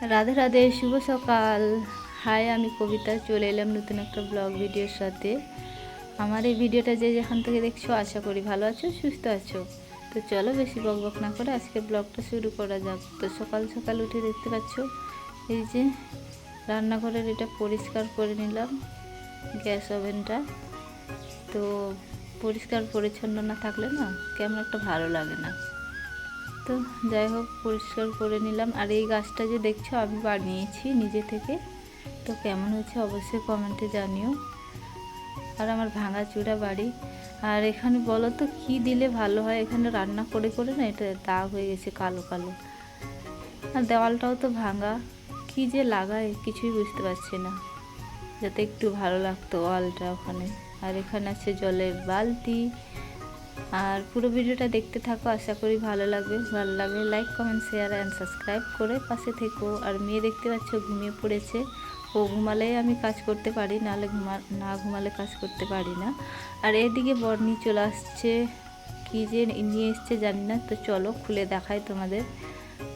রাধে রাধে, শুভ সকাল। হাই, আমি কবিতা চলে এলাম নতুন একটা ব্লগ ভিডিওর সাথে। আমার এই ভিডিওটা যে যেখান থেকে দেখছো আশা করি ভালো আছো, সুস্থ আছো। তো চলো বেশি বকবক না করে আজকে ব্লগটা শুরু করা যাক। তো সকাল সকাল উঠে দেখতে পাচ্ছ এই যে রান্নাঘরের এটা পরিষ্কার করে নিলাম, গ্যাস ওভেনটা। তো পরিষ্কার পরিচ্ছন্ন না থাকলে না কেমন একটা ভালো লাগে না। তো যাই হোক, পরিষ্কার করে নিলাম। আর এই গাছটা যে দেখছো আমি বানিয়েছি নিজে থেকে। তো কেমন হচ্ছে অবশ্যই কমেন্টে জানিও। আর আমার ভাঙা চূড়া বাড়ি। আর এখানে বলো তো কী দিলে ভালো হয়, এখানে রান্না করে করে না এটা দাগ হয়ে গেছে কালো কালো। আর দেওয়ালটাও তো ভাঙা, কী যে লাগায় কিছুই বুঝতে পারছি না, যাতে একটু ভালো লাগতো ওয়ালটা ওখানে। আর এখানে আছে জলের বালতি। আর পুরো ভিডিওটা দেখতে থাকো, আশা করি ভালো লাগবে। ভালো লাগলে like, comment, share and subscribe করে পাশে থেকো। আর মেয়ে দেখতে পাচ্ছ ঘুমিয়ে পড়েছে। ও ঘুমালেই আমি কাজ করতে পারি, নাহলে না ঘুমালে কাজ করতে পারি না। আর এদিকে বর্ণি চলে আসছে, কী যে নিয়ে এসছে জানি না। তো চলো খুলে দেখাই তোমাদের।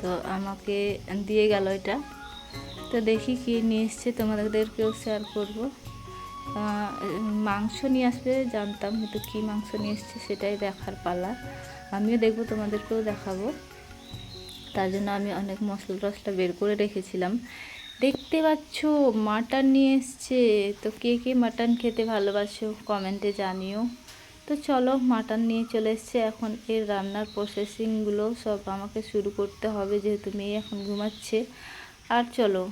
তো আমাকে দিয়ে গেল এটা। তো দেখি কী নিয়ে এসছে, তোমাদেরকেও শেয়ার করব। মাংস নিয়ে আসবে জানতাম, কিন্তু কী মাংস নিয়ে এসছে সেটাই দেখার পালা। আমিও দেখবো, তোমাদেরকেও দেখাবো। তার জন্য আমি অনেক মশলা টশলা বের করে রেখেছিলাম। দেখতে পাচ্ছ মাটন নিয়ে এসছে। তো কে কে মাটন খেতে ভালোবাসো কমেন্টে জানিও। তো চলো, মাটন নিয়ে চলে এসছে। এখন এর রান্নার প্রসেসিংগুলো সব আমাকে শুরু করতে হবে, যেহেতু মেয়ে এখন ঘুমাচ্ছে। আর চলো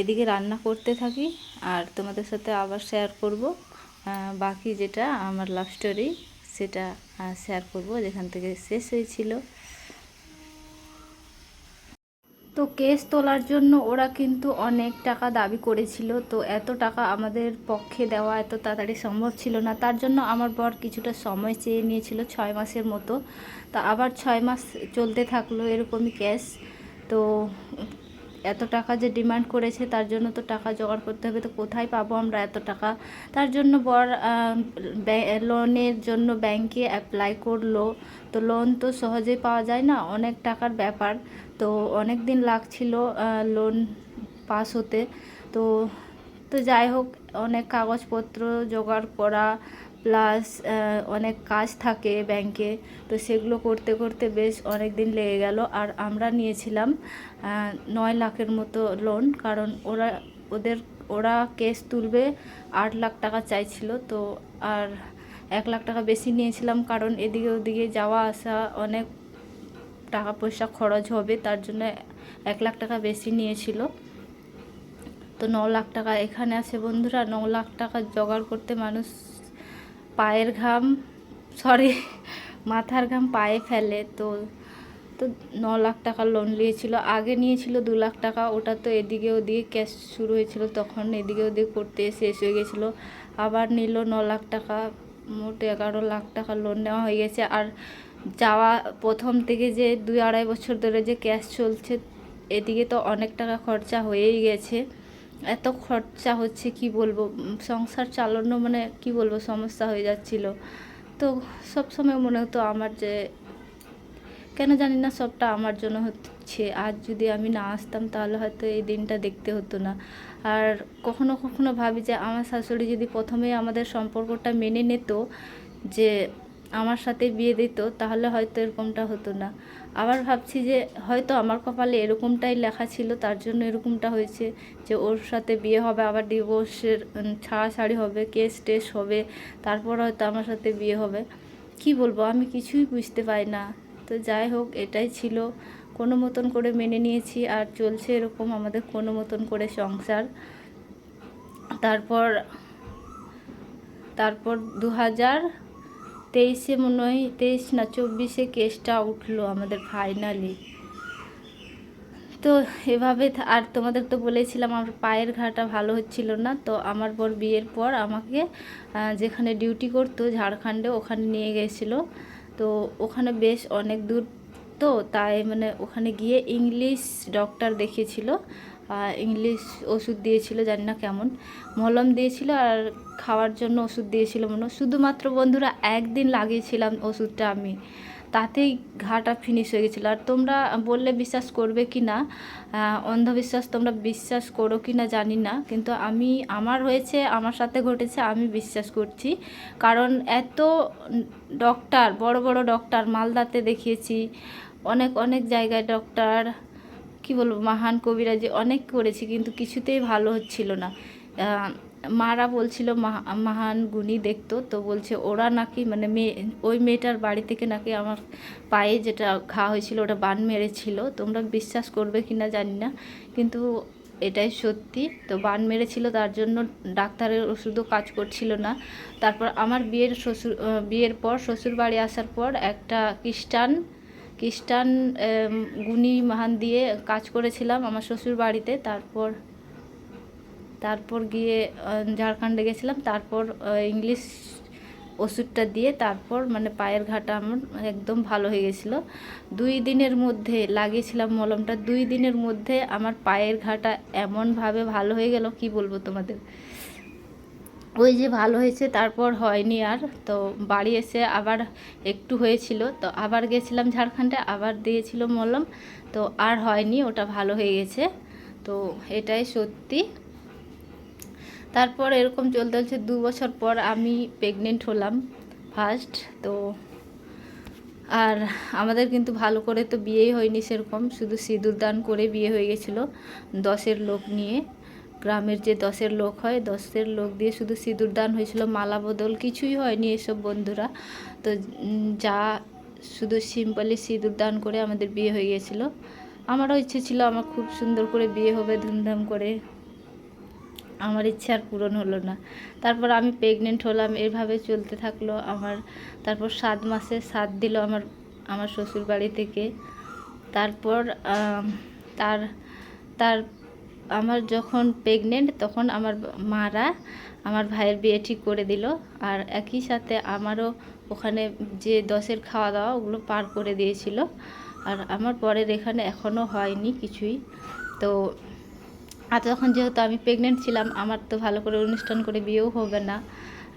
এদিকে রান্না করতে থাকি, আর তোমাদের সাথে আবার শেয়ার করব বাকি যেটা আমার লাভ স্টোরি, সেটা শেয়ার করব যেখান থেকে শেষ হয়েছিল। তো কেস তোলার জন্য ওরা কিন্তু অনেক টাকা দাবি করেছিল। তো এত টাকা আমাদের পক্ষে দেওয়া এত তাড়াতাড়ি সম্ভব ছিল না। তার জন্য আমার বর কিছুটা সময় চেয়ে নিয়েছিল, 6 মাসের মতো। তা আবার 6 মাস চলতে থাকলো এরকমই কেস। তো এত টাকা যে ডিমান্ড করেছে, তার জন্য তো টাকা জোগাড় করতে হবে। তো কোথায় পাবো আমরা এত টাকা? তার জন্য বর লোনের জন্য ব্যাংকে অ্যাপ্লাই করলো। তো লোন তো সহজেই পাওয়া যায় না, অনেক টাকার ব্যাপার। তো অনেক দিন লাগছিল লোন পাস হতে। তো তো যাই হোক, অনেক কাগজপত্র জোগাড় করা প্লাস অনেক কাজ থাকে ব্যাংকে। তো সেগুলো করতে করতে বেশ অনেক দিন লেগে গেল। আর আমরা নিয়েছিলাম 9 লাখের মতো লোন, কারণ ওরা কেস তুলবে 8 লাখ টাকা চাইছিল। তো আর 1 লাখ টাকা বেশি নিয়েছিলাম, কারণ এদিকে ওদিকে যাওয়া আসা অনেক টাকা পয়সা খরচ হবে, তার জন্য 1 লাখ টাকা বেশি নিয়েছিল। তো 9 লাখ টাকা এখানে আছে বন্ধুরা। 9 লাখ টাকা জোগাড় করতে মানুষ পায়ের ঘাম, সরি, মাথার ঘাম পায়ে ফেলে। তো তো 9 লাখ টাকা লোন নিয়েছিল। আগে নিয়েছিল 2 লাখ টাকা, ওটা তো এদিকে ওদিকে ক্যাশ শুরু হয়েছিল, তখন এদিকে ওদিকে করতে শেষ হয়ে গেছিলো। আবার নিল 9 লাখ টাকা, মোট 11 লাখ টাকা লোন নেওয়া হয়ে গেছে। আর যাওয়া প্রথম থেকে যে 2-2.5 বছর ধরে যে ক্যাশ চলছে, এদিকে তো অনেক টাকা খরচা হয়েই গেছে। এত খরচা হচ্ছে কি বলবো, সংসার চালানো মানে কি বলবো সমস্যা হয়ে যাচ্ছিল। তো সব সময় মনে হতো আমার যে কেন জানি না সবটা আমার জন্য হচ্ছে। আজ যদি আমি না আসতাম তাহলে হয়তো এই দিনটা দেখতে হতো না। আর কখনো কখনো ভাবি যে আমার শাশুড়ি যদি প্রথমে আমাদের সম্পর্কটা মেনে নিত, যে আমার সাথে বিয়ে দিত, তাহলে হয়তো এরকমটা হতো না। আবার ভাবছি যে হয়তো আমার কপালে এরকমটাই লেখা ছিল, তার জন্য এরকমটা হয়েছে, যে ওর সাথে বিয়ে হবে, আবার ডিভোর্সের ছাড়াছাড়ি হবে, কেস টেস হবে, তারপর হয়তো আমার সাথে বিয়ে হবে। কি বলবো, আমি কিছুই বুঝতে পারি না। তো যাই হোক, এটাই ছিল, কোনো মতন করে মেনে নিয়েছি। আর চলছে এরকম আমাদের কোনো মতন করে সংসার। তারপর তারপর 2023-এ মনে হয়, 23 না 24-এ কেসটা উঠলো আমাদের ফাইনালি। তো এভাবে আর তোমাদের তো বলেছিলাম আমার পায়ের ঘাটা ভালো হচ্ছিল না। তো আমার বর বিয়ের পর আমাকে যেখানে ডিউটি করতো ঝাড়খণ্ডে, ওখানে নিয়ে গেছিলো। তো ওখানে বেশ অনেক দূর, তো তাই মানে ওখানে গিয়ে ইংলিশ ডক্টর দেখিয়েছিল, ইংলিশ ওষুধ দিয়েছিল, জানি না কেমন, মলম দিয়েছিল আর খাওয়ার জন্য ওষুধ দিয়েছিল মনে। শুধুমাত্র বন্ধুরা 1 দিন লাগিয়েছিলাম ওষুধটা আমি। তাতেই ঘাটা ফিনিশ হয়ে গেছিলো। আর তোমরা বললে বিশ্বাস করবে কি না, অন্ধবিশ্বাস তোমরা বিশ্বাস করো কি না জানি না, কিন্তু আমার হয়েছে, আমার সাথে ঘটেছে, আমি বিশ্বাস করছি। কারণ এত ডক্টর, বড় বড় ডক্টর, মালদাতে দেখিয়েছি, অনেক অনেক জায়গায় ডক্টর, কি বলবো, মহান কবিরাজি অনেক করেছি, কিন্তু কিছুতেই ভালো হচ্ছিল না। মারা বলছিল মহান গুণী দেখতো, তো বলছে ওরা নাকি মানে ওই মেয়েটার বাড়ি থেকে নাকি আমার পায়ে যেটা ঘা হয়েছিল ওটা বান মেরেছিল। তোমরা বিশ্বাস করবে কি না জানি না, কিন্তু এটাই সত্যি। তো বান মেরেছিল, তার জন্য ডাক্তারের ওষুধও কাজ করছিল না। তারপর আমার বিয়ের পর শ্বশুর বাড়ি আসার পর একটা খ্রিস্টান গুণী মহান দিয়ে কাজ করেছিলাম আমার শ্বশুর বাড়িতে। তারপর গিয়ে ঝাড়খণ্ডে গেছিলাম, তারপর ইংলিশ ওষুধটা দিয়ে তারপর মানে পায়ের ঘাটা আমার একদম ভালো হয়ে গেছিলো। 2 দিনের মধ্যে লাগিয়েছিলাম মলমটা, 2 দিনের মধ্যে আমার পায়ের ঘাটা এমনভাবে ভালো হয়ে গেল, কি বলবো তোমাদের। ওই যে ভালো হয়েছে, তারপর হয়নি আর। তো বাড়ি এসে আবার একটু হয়েছিল, তো আবার গেছিলাম ঝাড়খণ্ডে, আবার দিয়েছিল মলম, তো আর হয়নি, ওটা ভালো হয়ে গেছে। তো এটাই সত্যি। তারপর এরকম চলছে 2 বছর পর আমি প্রেগনেন্ট হলাম ফার্স্ট। তো আর আমাদের কিন্তু ভালো করে তো বিয়েই হয়নি সেরকম, শুধু সিঁদুর দান করে বিয়ে হয়ে গেছিলো 10-এর লোক নিয়ে। গ্রামের যে 10-এর লোক হয়, 10-এর লোক দিয়ে শুধু সিঁদুর দান হয়েছিল, মালা বদল কিছুই হয়নি এসব বন্ধুরা। তো যা শুধু সিম্পলি সিঁদুর দান করে আমাদের বিয়ে হয়ে গেছিলো। আমারও ইচ্ছে ছিল আমার খুব সুন্দর করে বিয়ে হবে, ধুমধাম করে। আমার ইচ্ছে আর পূরণ হলো না। তারপর আমি প্রেগনেন্ট হলাম, এভাবে চলতে থাকলো আমার। তারপর 7 মাসে 7 দিল আমার শ্বশুর বাড়ি থেকে। তারপর তার তার আমার যখন প্রেগনেন্ট তখন আমার মারা আমার ভাইয়ের বিয়ে ঠিক করে দিল। আর একই সাথে আমারও ওখানে যে 10-এর খাওয়া দাওয়া ওগুলো পার করে দিয়েছিল। আর আমার পরের এখানে এখনও হয়নি কিছুই। তো আর তখন যেহেতু আমি প্রেগনেন্ট ছিলাম, আমার তো ভালো করে অনুষ্ঠান করে বিয়েও হবে না।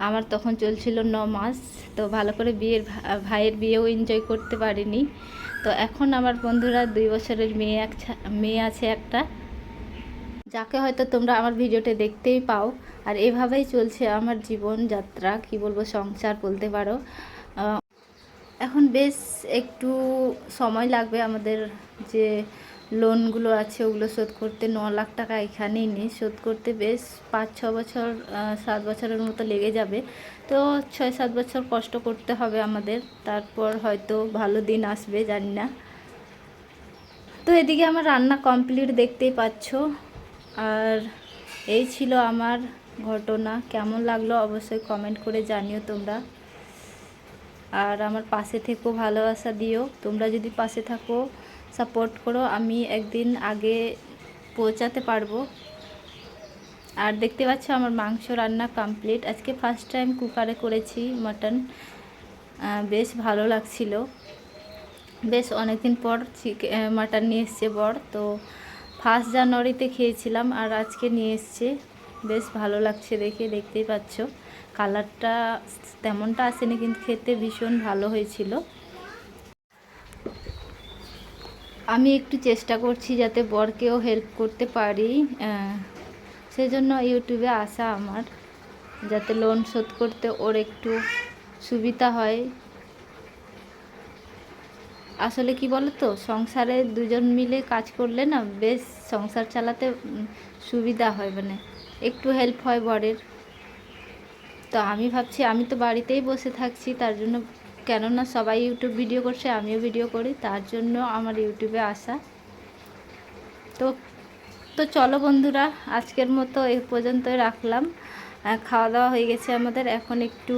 আমার তখন চলছিল 9 মাস, তো ভালো করে ভাইয়ের বিয়েও এনজয় করতে পারিনি। তো এখন আমার বন্ধুরা 2 বছরের মেয়ে আছে একটা, যাকে হয়তো তোমরা আমার ভিডিওতে দেখতেই পাও। আর এভাবেই চলছে আমার জীবনযাত্রা, কি বলবো, সংসার বলতে পারো। এখন বেশ একটু সময় লাগবে আমাদের, যে লোনগুলো আছে ওগুলো শোধ করতে। 9 লাখ টাকা এখানেই নেই, শোধ করতে বেশ 5-6 বছর 7 বছরের মতো লেগে যাবে। তো 6-7 বছর কষ্ট করতে হবে আমাদের, তারপর হয়তো ভালো দিন আসবে, জানি না। তো এদিকে আমার রান্না কমপ্লিট, দেখতেই পাচ্ছ। আর এই ছিল আমার ঘটনা। কেমন লাগলো অবশ্যই কমেন্ট করে জানিও তোমরা। আর আমার পাশে থেকো, ভালোবাসা দিও। তোমরা যদি পাশে থাকো, সাপোর্ট করো, আমি একদিন আগে পৌঁছাতে পারবো। আর দেখতে পাচ্ছ আমার মাংস রান্না কমপ্লিট। আজকে ফার্স্ট টাইম কুকারে করেছি মাটন, বেশ ভালো লাগছিল। বেশ অনেকদিন পর মাটন নিয়ে এসছে বর, তো 1 জানুয়ারিতে খেয়েছিলাম আর আজকে নিয়ে এসছে। বেশ ভালো লাগছে দেখে, দেখতেই পাচ্ছ। কালারটা তেমনটা আসেনি, কিন্তু খেতে ভীষণ ভালো হয়েছিল। আমি একটু চেষ্টা করছি যাতে বরকেও হেল্প করতে পারি, সেজন্য ইউটিউবে আসা আমার, যাতে লোন শোধ করতে ওর একটু সুবিধা হয়। আসলে কি বলো তো, সংসারে দুজন মিলে কাজ করলে না বেশ সংসার চালাতে সুবিধা হয়, মানে একটু হেল্প হয় বরের। তো আমি ভাবছি, আমি তো বাড়িতেই বসে থাকছি, তার জন্য, কেননা সবাই ইউটিউব ভিডিও করছে, আমিও ভিডিও করি, তার জন্য আমার ইউটিউবে আসা। তো তো চলো বন্ধুরা, আজকের মতো এ পর্যন্তই রাখলাম। খাওয়া দাওয়া হয়ে গেছে আমাদের। এখন একটু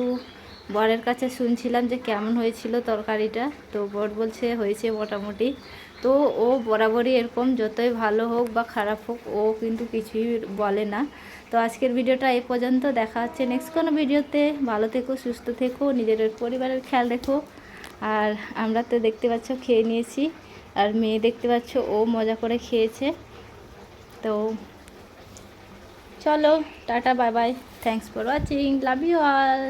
বরের কাছে শুনছিলাম যে কেমন হয়েছিল তরকারিটা। তো বর বলছে হয়েছে মোটামুটি। তো ও বরাবরই এরকম, যতই ভালো হোক বা খারাপ হোক ও কিন্তু কিছুই বলে না। তো আজকের ভিডিওটা এ পর্যন্ত, দেখা হচ্ছে নেক্সট কোনো ভিডিওতে। ভালো থেকো, সুস্থ থেকো, নিজের পরিবারের খেয়াল রেখো। আর আমরা তো দেখতে পাচ্ছ খেয়ে নিয়েছি, আর মেয়ে দেখতে পাচ্ছ ও মজা করে খেয়েছে। তো চলো, tata, bye bye, thanks for watching, love you all.